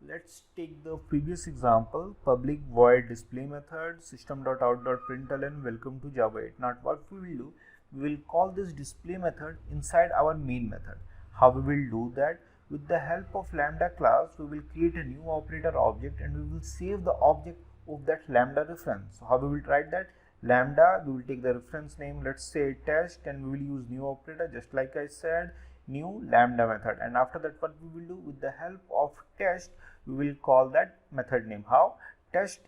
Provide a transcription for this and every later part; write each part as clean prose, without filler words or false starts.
let's take the previous example, public void display method system.out.println welcome to Java 8. Now what we will do, we will call this display method inside our main method. How we will do that? With the help of lambda class, we will create a new operator object and we will save the object of that lambda reference. So how we will write that? Lambda, we will take the reference name, let's say test, and we will use new operator just like I said, new lambda method. And after that, what we will do, with the help of test, we will call that method name. How? Test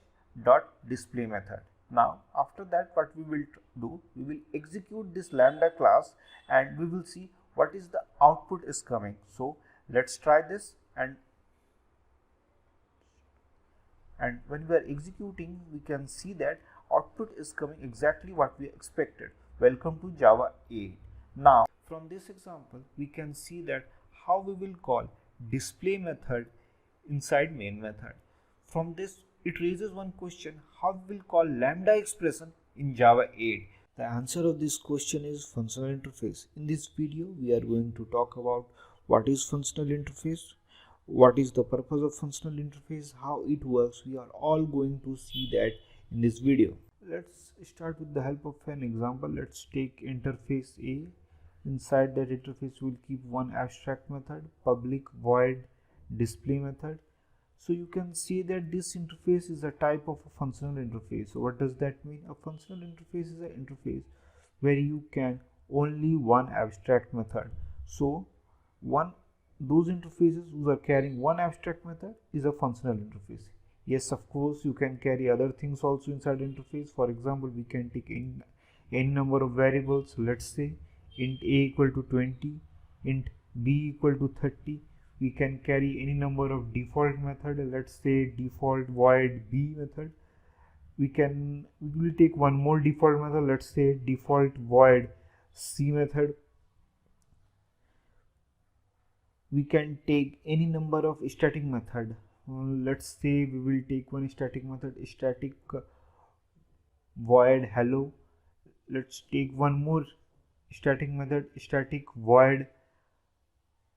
dot display method. Now after that, what we will do, we will execute this lambda class and we will see what is the output is coming. So let's try this, and when we are executing, we can see that output is coming exactly what we expected. Welcome to Java 8. Now from this example, we can see that how we will call display method inside main method. From this, it raises one question: how we will call lambda expression in Java 8? The answer of this question is functional interface. In this video, we are going to talk about what is functional interface, what is the purpose of functional interface, how it works. We are all going to see that in this video. Let's start with the help of an example. Let's take interface A. Inside that interface, we'll keep one abstract method, public void display method. So you can see that this interface is a type of a functional interface. So what does that mean? A functional interface is an interface where you can only one abstract method. So those interfaces who are carrying one abstract method is a functional interface. Yes, of course, you can carry other things also inside interface. For example, we can take any number of variables. Let's say int a equal to 20, int b equal to 30. We can carry any number of default method. Let's say default void b method. We will take one more default method. Let's say default void c method. We can take any number of static method. Let's say we will take one static method, static void hello. Let's take one more static method, static void,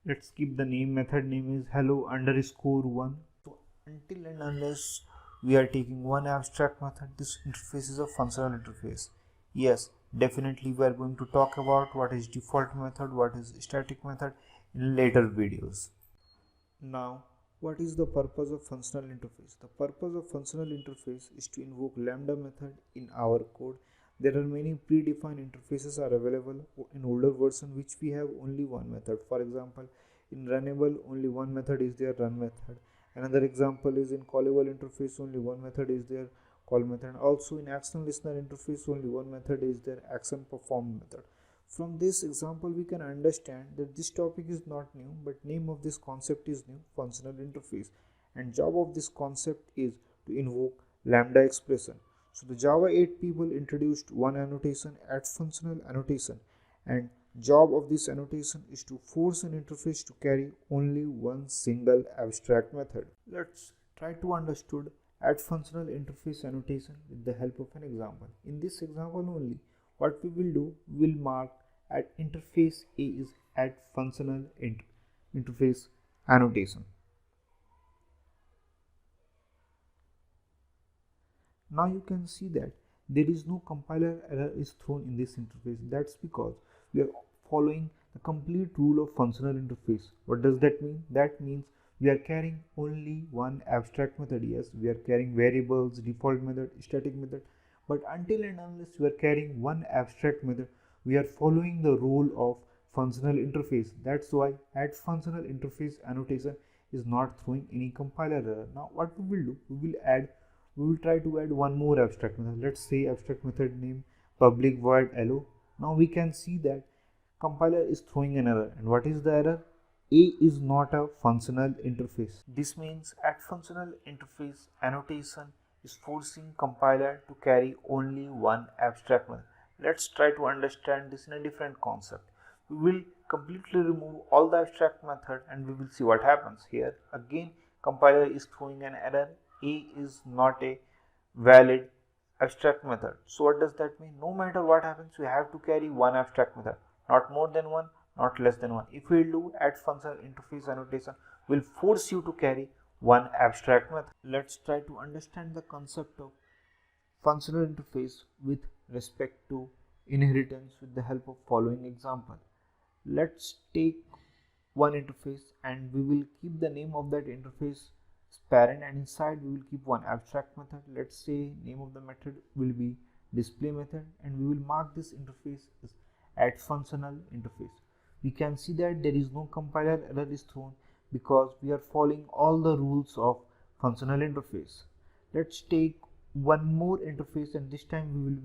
let's keep the method name is hello underscore 1. So until and unless we are taking one abstract method, this interface is a functional interface. Yes, definitely we are going to talk about what is default method, what is static method in later videos. Now, what is the purpose of functional interface? The purpose of functional interface is to invoke lambda method in our code. There are many predefined interfaces are available in older version which we have only one method. For example, in runnable only one method is there, run method. Another example is in callable interface only one method is there, call method. Also in action listener interface only one method is there, action performed method. From this example we can understand that this topic is not new, but name of this concept is new, functional interface, and job of this concept is to invoke lambda expression. So the Java 8 people introduced one annotation, add functional annotation, and job of this annotation is to force an interface to carry only one single abstract method. Let's try to understand add functional interface annotation with the help of an example. In this example only, what we will do, we will mark at interface A is add functional interface annotation. Now you can see that there is no compiler error is thrown in this interface. That's because we are following the complete rule of functional interface. What does that mean? That means we are carrying only one abstract method. Yes, we are carrying variables, default method, static method, but until and unless we are carrying one abstract method, we are following the rule of functional interface. That's why add functional interface annotation is not throwing any compiler error. Now what we will do, we will try to add one more abstract method. Let's say abstract method name public void hello. Now we can see that compiler is throwing an error. And what is the error? A is not a functional interface. This means add functional interface annotation is forcing compiler to carry only one abstract method. Let's try to understand this in a different concept. We will completely remove all the abstract method and we will see what happens. Here again compiler is throwing an error. A is not a valid abstract method. So what does that mean? No matter what happens, we have to carry one abstract method, not more than one, not less than one. If we do add functional interface annotation, will force you to carry one abstract method. Let's try to understand the concept of functional interface with respect to inheritance with the help of following example. Let's take one interface and we will keep the name of that interface as parent, and inside we will keep one abstract method. Let's say name of the method will be display method, and we will mark this interface as add functional interface. We can see that there is no compiler error is thrown because we are following all the rules of functional interface. Let's take one more interface, and this time we will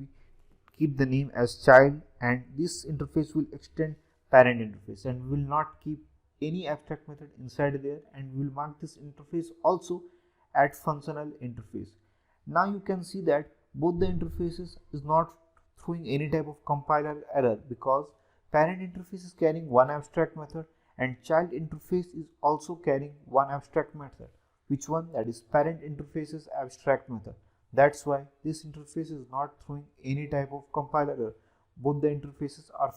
keep the name as child, and this interface will extend parent interface, and we will not keep any abstract method inside there, and we will mark this interface also add functional interface. Now you can see that both the interfaces is not throwing any type of compiler error because parent interface is carrying one abstract method and child interface is also carrying one abstract method. Which one? That is parent interface's abstract method. That's why this interface is not throwing any type of compiler error. Both the interfaces are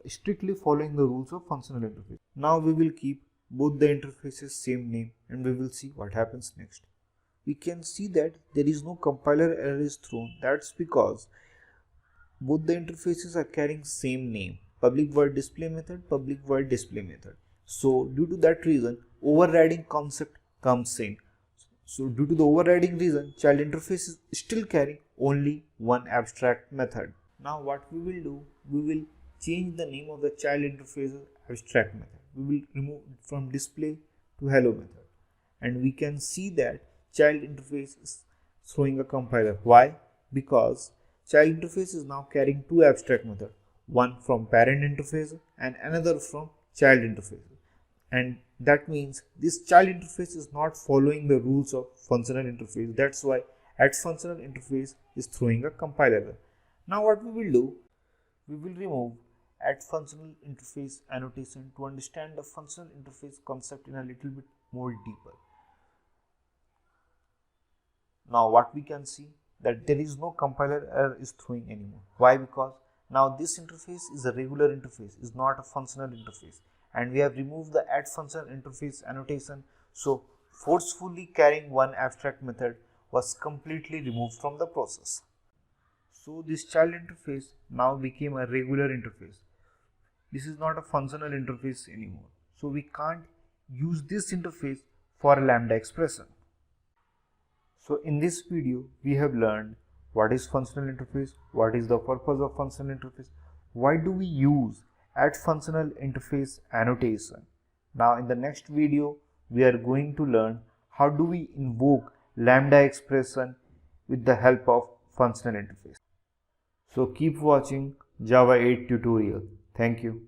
strictly following the rules of functional interface. Now we will keep both the interfaces same name and we will see what happens next. We can see that there is no compiler error is thrown. That's because both the interfaces are carrying same name, public void display method, public void display method. So due to that reason, overriding concept comes in. So due to the overriding reason, child interface is still carrying only one abstract method. Now what we will do, we will change the name of the child interface abstract method. We will remove it from display to hello method, and we can see that child interface is throwing a compiler. Why? Because child interface is now carrying two abstract methods, one from parent interface and another from child interface, and that means this child interface is not following the rules of functional interface. That's why add functional interface is throwing a compiler. Now what we will do, we will remove add functional interface annotation to understand the functional interface concept in a little bit more deeper. Now what we can see that there is no compiler error is throwing anymore. Why? Because now this interface is a regular interface, is not a functional interface, and we have removed the add functional interface annotation. So forcefully carrying one abstract method was completely removed from the process. So this child interface now became a regular interface. This is not a functional interface anymore. So we can't use this interface for a lambda expression. So in this video, we have learned what is functional interface, what is the purpose of functional interface, why do we use add functional interface annotation. Now in the next video, we are going to learn how do we invoke lambda expression with the help of functional interface. So keep watching Java 8 tutorial. Thank you.